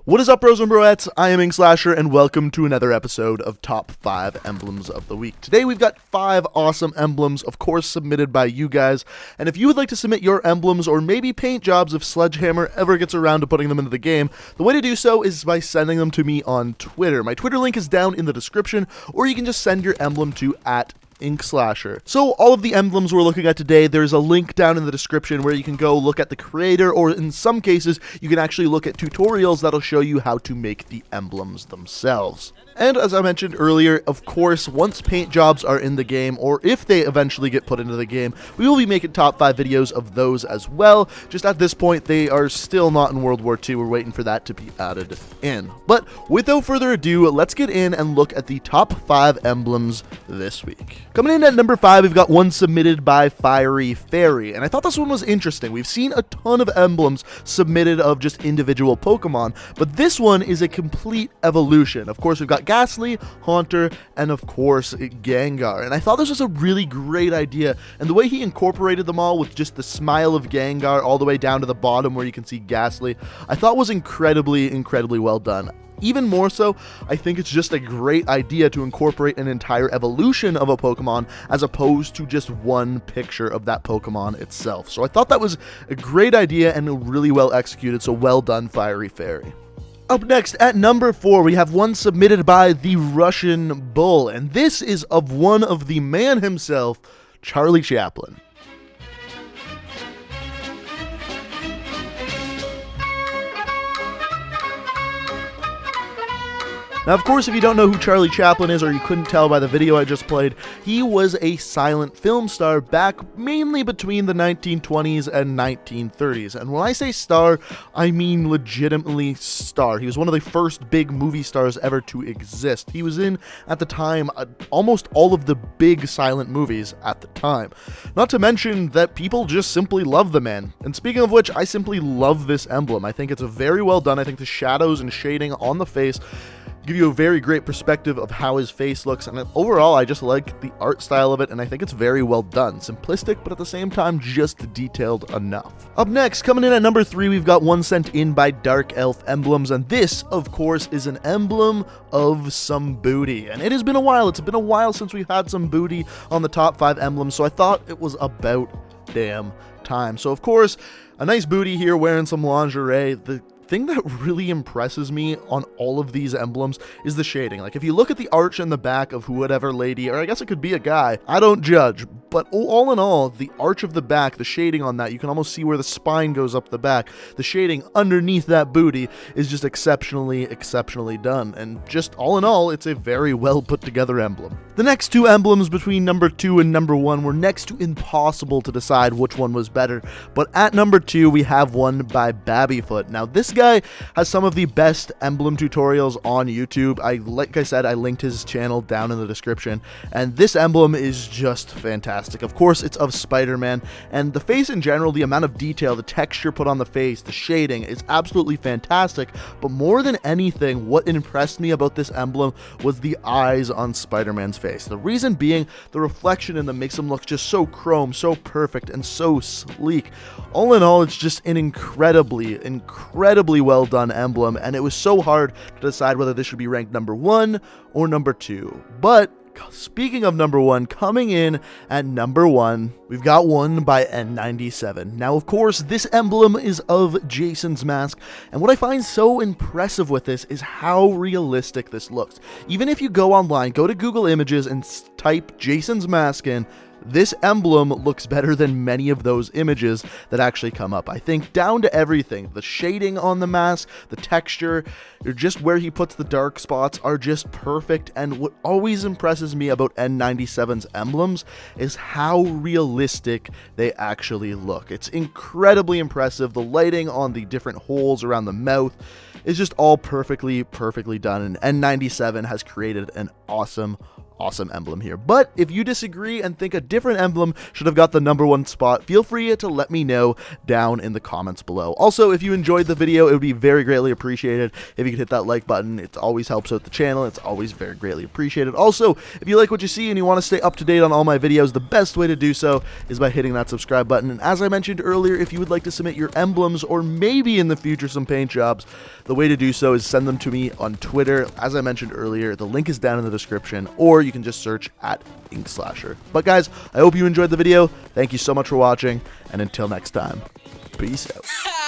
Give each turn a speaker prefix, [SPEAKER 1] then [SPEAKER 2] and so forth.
[SPEAKER 1] What is up, bros and broettes? I am Inkslasher, and welcome to another episode of Top 5 Emblems of the Week. Today we've got 5 awesome emblems, of course submitted by you guys, and if you would like to submit your emblems or maybe paint jobs if Sledgehammer ever gets around to putting them into the game, the way to do so is by sending them to me on Twitter. My Twitter link is down in the description, or you can just send your emblem to @Inkslasher. So all of the emblems we're looking at today, there's a link down in the description where you can go look at the creator, or in some cases, you can actually look at tutorials that'll show you how to make the emblems themselves. And as I mentioned earlier, of course, once paint jobs are in the game, or if they eventually get put into the game, we will be making top 5 videos of those as well. Just at this point, they are still not in World War II. We're waiting for that to be added in. But without further ado, let's get in and look at the top 5 emblems this week. Coming in at number 5, we've got one submitted by Fiery Fairy, and I thought this one was interesting. We've seen a ton of emblems submitted of just individual Pokemon, but this one is a complete evolution. Of course, we've got Ghastly, Haunter, and of course, Gengar, and I thought this was a really great idea, and the way he incorporated them all with just the smile of Gengar all the way down to the bottom where you can see Ghastly, I thought was incredibly well done. Even more so, I think it's just a great idea to incorporate an entire evolution of a Pokemon as opposed to just one picture of that Pokemon itself. So I thought that was a great idea and really well executed, so well done, Fiery Fairy. Up next, at number 4, we have one submitted by the Russian Bull, and this is of one of the man himself, Charlie Chaplin. Now, of course, if you don't know who Charlie Chaplin is, or you couldn't tell by the video I just played, he was a silent film star back mainly between the 1920s and 1930s. And when I say star, I mean legitimately star. He was one of the first big movie stars ever to exist. He was in, at the time, almost all of the big silent movies at the time. Not to mention that people just simply love the man. And speaking of which, I simply love this emblem. I think it's very well done. I think the shadows and shading on the face give you a very great perspective of how his face looks, and overall I just like the art style of it, and I think it's very well done. Simplistic, but at the same time just detailed enough. Up next, coming in at number 3, we've got one sent in by Dark Elf Emblems, and this, of course, is an emblem of some booty. And it has been a while. It's been a while since we've had some booty on the top 5 emblems, so I thought it was about damn time. So of course, a nice booty here wearing some lingerie. The thing that really impresses me on all of these emblems is the shading. Like, if you look at the arch in the back of whatever lady, or I guess it could be a guy, I don't judge, but all in all, the arch of the back, the shading on that, you can almost see where the spine goes up the back. The shading underneath that booty is just exceptionally done, and just all in all, it's a very well put together emblem. The next 2 emblems between number 2 and number 1 were next to impossible to decide which one was better, but at number 2 we have one by Babyfoot. Now, this guy has some of the best emblem tutorials on YouTube. Like I said, I linked his channel down in the description, and this emblem is just fantastic. Of course, it's of Spiderman, and the face in general, the amount of detail, the texture put on the face, the shading is absolutely fantastic, but more than anything, what impressed me about this emblem was the eyes on Spider-Man's face. The reason being, the reflection in them makes him look just so chrome, so perfect, and so sleek. All in all, it's just an incredibly well done emblem, and it was so hard to decide whether this should be ranked number 1 or number 2. But speaking of number 1, coming in at number 1, we've got one by N97. Now, of course, this emblem is of Jason's mask, and what I find so impressive with this is how realistic this looks. Even if you go online, go to Google Images and type Jason's mask in, this emblem looks better than many of those images that actually come up. I think down to everything, the shading on the mask, the texture, or just where he puts the dark spots are just perfect. And what always impresses me about N97's emblems is how realistic they actually look. It's incredibly impressive. The lighting on the different holes around the mouth is just all perfectly done, and N97 has created an awesome awesome emblem here. But if you disagree and think a different emblem should have got the #1 spot, feel free to let me know down in the comments below. Also, if you enjoyed the video, it would be very greatly appreciated if you could hit that like button. It always helps out the channel. It's always very greatly appreciated. Also, if you like what you see and you want to stay up to date on all my videos, the best way to do so is by hitting that subscribe button. And as I mentioned earlier, if you would like to submit your emblems or maybe in the future some paint jobs, the way to do so is send them to me on Twitter. As I mentioned earlier, the link is down in the description, or you can just search at Inkslasher. But guys, I hope you enjoyed the video. Thank you so much for watching, and until next time, peace out.